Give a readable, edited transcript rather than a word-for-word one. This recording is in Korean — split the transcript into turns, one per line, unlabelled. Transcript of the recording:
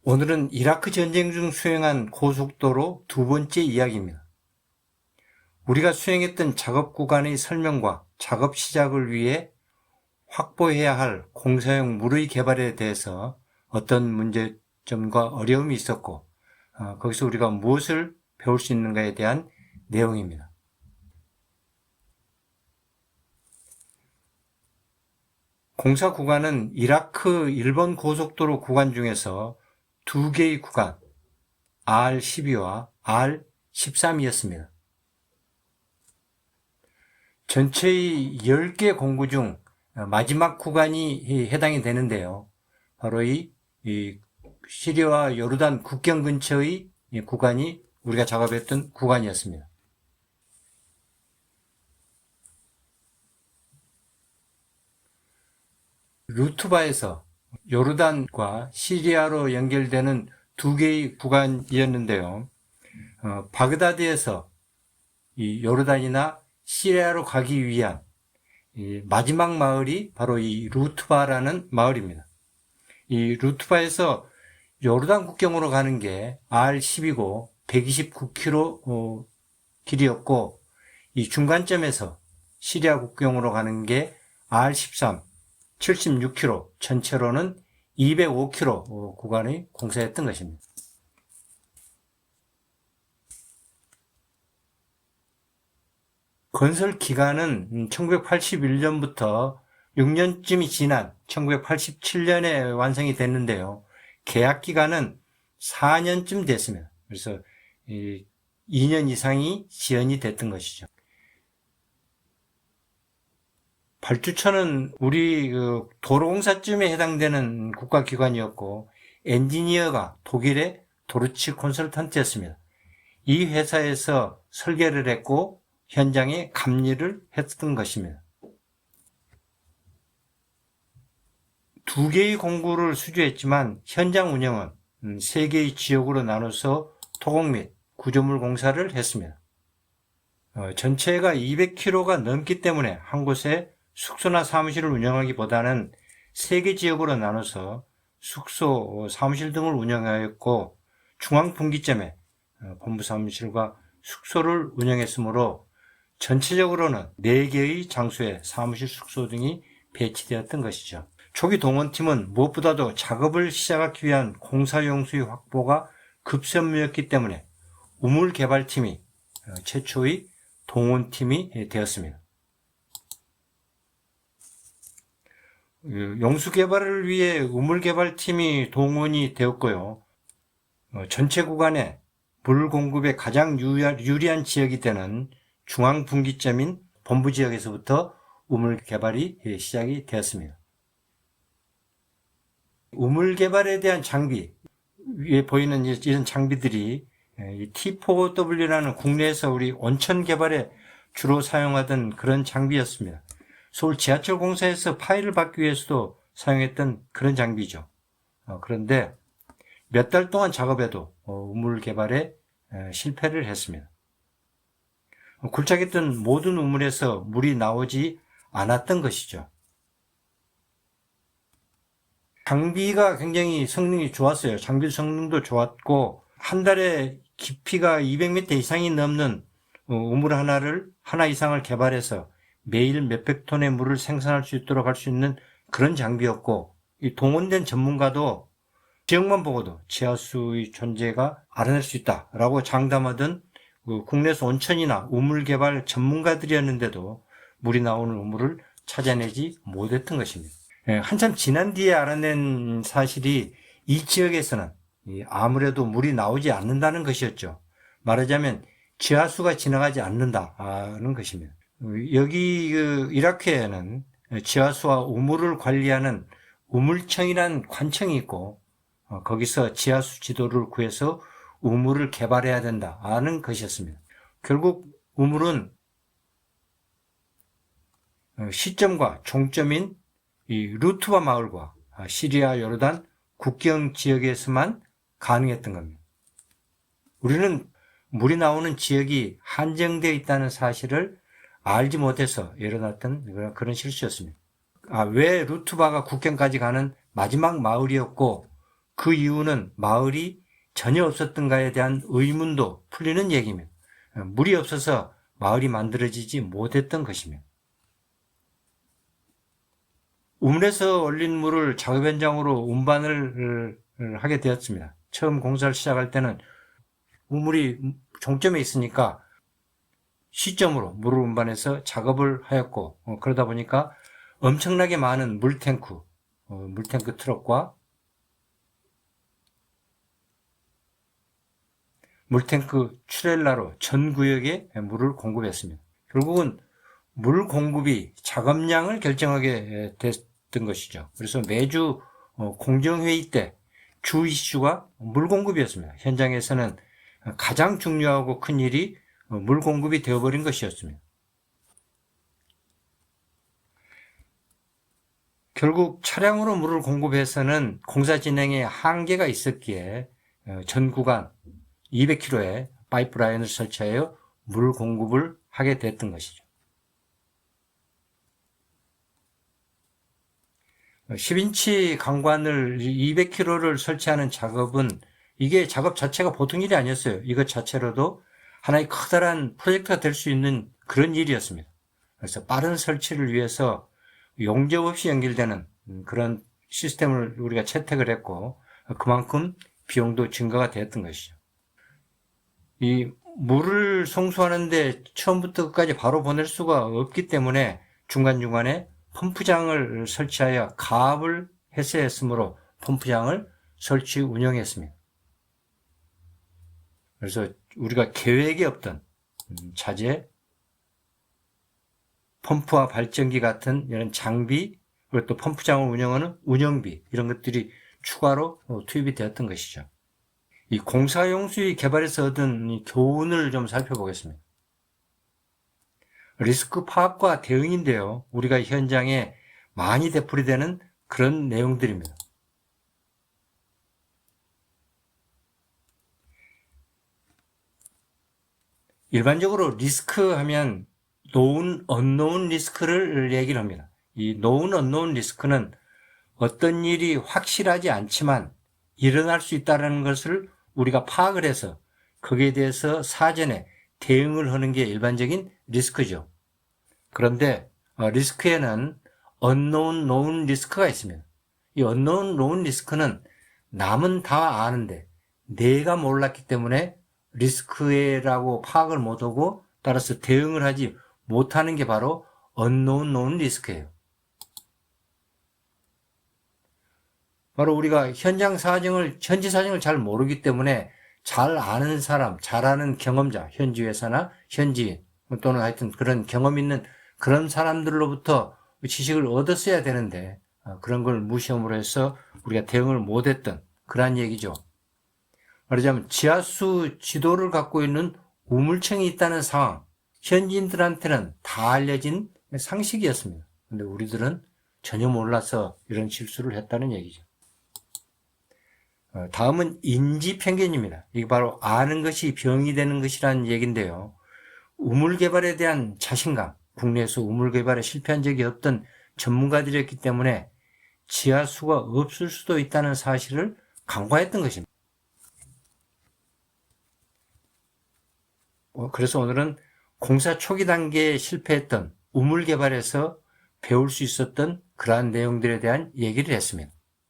오늘은 이라크 전쟁 중 수행한 고속도로 두 번째 이야기입니다. 우리가 수행했던 작업 구간의 설명과 작업 시작을 위해 확보해야 할 공사용 물의 개발에 대해서 어떤 문제점과 어려움이 있었고, 거기서 우리가 무엇을 배울 수 있는가에 대한 내용입니다. 공사 구간은 이라크 일본 고속도로 구간 중에서 두 개의 구간, R12와 R13이었습니다. 전체의 10개 공구 중 마지막 구간이 해당이 되는데요. 바로 이 시리아와 요르단 국경 근처의 구간이 우리가 작업했던 구간이었습니다. 루트바에서 요르단과 시리아로 연결되는 두 개의 구간이었는데요. 바그다드에서 이 요르단이나 시리아로 가기 위한 마지막 마을이 바로 이 루트바라는 마을입니다. 이 루트바에서 요르단 국경으로 가는 게 R10이고 129km 길이였고, 이 중간점에서 시리아 국경으로 가는 게 R13, 76km, 전체로는 205km 구간의 공사였던 것입니다. 건설 기간은 1981년부터 6년쯤이 지난 1987년에 완성이 됐는데요. 계약 기간은 4년쯤 됐습니다. 그래서 2년 이상이 지연이 됐던 것이죠. 발주처는 우리 도로공사쯤에 해당되는 국가기관이었고, 엔지니어가 독일의 도르치 콘설턴트였습니다. 이 회사에서 설계를 했고 현장에 감리를 했던 것입니다. 두 개의 공구를 수주했지만 현장 운영은 세 개의 지역으로 나눠서 토공 및 구조물 공사를 했습니다. 전체가 200km가 넘기 때문에 한 곳에 숙소나 사무실을 운영하기보다는 세 개 지역으로 나눠서 숙소, 사무실 등을 운영하였고, 중앙 분기점에 본부 사무실과 숙소를 운영했으므로 전체적으로는 4개의 장소에 사무실, 숙소 등이 배치되었던 것이죠. 초기 동원팀은 무엇보다도 작업을 시작하기 위한 공사용수의 확보가 급선무였기 때문에 우물개발팀이 최초의 동원팀이 되었습니다. 용수개발을 위해 우물개발팀이 동원이 되었고요. 전체 구간에 물 공급에 가장 유리한 지역이 되는 중앙 분기점인 본부 지역에서부터 우물 개발이 시작이 되었습니다. 우물 개발에 대한 장비, 위에 보이는 이런 장비들이 T4W라는 국내에서 우리 온천 개발에 주로 사용하던 그런 장비였습니다. 서울 지하철 공사에서 파일을 받기 위해서도 사용했던 그런 장비죠. 그런데 몇 달 동안 작업해도 우물 개발에 실패를 했습니다. 굴착했던 모든 우물에서 물이 나오지 않았던 것이죠. 장비가 굉장히 성능이 좋았어요. 장비 성능도 좋았고, 한 달에 깊이가 200m 이상이 넘는 우물 하나 이상을 개발해서 매일 몇백 톤의 물을 생산할 수 있도록 할 수 있는 그런 장비였고, 이 동원된 전문가도 지역만 보고도 지하수의 존재가 알아낼 수 있다라고 장담하던 국내에서 온천이나 우물 개발 전문가들이었는데도 물이 나오는 우물을 찾아내지 못했던 것입니다. 한참 지난 뒤에 알아낸 사실이 이 지역에서는 아무래도 물이 나오지 않는다는 것이었죠. 말하자면 지하수가 지나가지 않는다는 것입니다. 여기 이라크에는 지하수와 우물을 관리하는 우물청이라는 관청이 있고, 거기서 지하수 지도를 구해서 우물을 개발해야 된다는 것이었습니다. 결국 우물은 시점과 종점인 이 루트바 마을과 시리아 요르단 국경 지역에서만 가능했던 겁니다. 우리는 물이 나오는 지역이 한정되어 있다는 사실을 알지 못해서 일어났던 그런 실수였습니다. 왜 루트바가 국경까지 가는 마지막 마을이었고, 그 이유는 마을이 전혀 없었던가에 대한 의문도 풀리는 얘기입니다. 물이 없어서 마을이 만들어지지 못했던 것이며, 우물에서 올린 물을 작업 현장으로 운반을 하게 되었습니다. 처음 공사를 시작할 때는 우물이 종점에 있으니까 시점으로 물을 운반해서 작업을 하였고, 그러다 보니까 엄청나게 많은 물탱크 트럭과 물탱크 트레일러로 전 구역에 물을 공급했습니다. 결국은 물 공급이 작업량을 결정하게 됐던 것이죠. 그래서 매주 공정회의 때 주 이슈가 물 공급이었습니다. 현장에서는 가장 중요하고 큰 일이 물 공급이 되어버린 것이었습니다. 결국 차량으로 물을 공급해서는 공사 진행에 한계가 있었기에 전 구간 200km의 파이프라인을 설치하여 물 공급을 하게 됐던 것이죠. 10인치 강관을 200km를 설치하는 작업은 이게 작업 자체가 보통 일이 아니었어요. 이것 자체로도 하나의 커다란 프로젝트가 될 수 있는 그런 일이었습니다. 그래서 빠른 설치를 위해서 용접 없이 연결되는 그런 시스템을 우리가 채택을 했고, 그만큼 비용도 증가가 되었던 것이죠. 이 물을 송수하는데 처음부터 끝까지 바로 보낼 수가 없기 때문에 중간중간에 펌프장을 설치하여 가압을 했어야 했으므로 펌프장을 설치 운영했습니다. 그래서 우리가 계획에 없던 자재, 펌프와 발전기 같은 이런 장비, 그리고 또 펌프장을 운영하는 운영비, 이런 것들이 추가로 투입이 되었던 것이죠. 이 공사용수의 개발에서 얻은 이 교훈을 좀 살펴보겠습니다. 리스크 파악과 대응인데요. 우리가 현장에 많이 되풀이되는 그런 내용들입니다. 일반적으로 리스크 하면 known, unknown 리스크를 얘기를 합니다. 이 known, unknown 리스크는 어떤 일이 확실하지 않지만 일어날 수 있다는 것을 우리가 파악을 해서 거기에 대해서 사전에 대응을 하는 게 일반적인 리스크죠. 그런데 리스크에는 unknown, known 리스크가 있습니다. 이 unknown, known 리스크는 남은 다 아는데 내가 몰랐기 때문에 리스크라고 파악을 못하고 따라서 대응을 하지 못하는 게 바로 unknown, known 리스크예요. 바로 우리가 현지 사정을 잘 모르기 때문에 잘 아는 사람, 잘 아는 경험자, 현지 회사나 현지인 또는 하여튼 그런 경험 있는 그런 사람들로부터 지식을 얻었어야 되는데 그런 걸 무시함으로 해서 우리가 대응을 못했던 그런 얘기죠. 말하자면 지하수 지도를 갖고 있는 우물청이 있다는 상황, 현지인들한테는 다 알려진 상식이었습니다. 그런데 우리들은 전혀 몰라서 이런 실수를 했다는 얘기죠. 다음은 인지 편견입니다. 이게 바로 아는 것이 병이 되는 것이라는 얘기인데요. 우물 개발에 대한 자신감, 국내에서 우물 개발에 실패한 적이 없던 전문가들이었기 때문에 지하수가 없을 수도 있다는 사실을 간과했던 것입니다. 그래서 오늘은 공사 초기 단계에 실패했던 우물 개발에서 배울 수 있었던 그러한 내용들에 대한 얘기를 했습니다.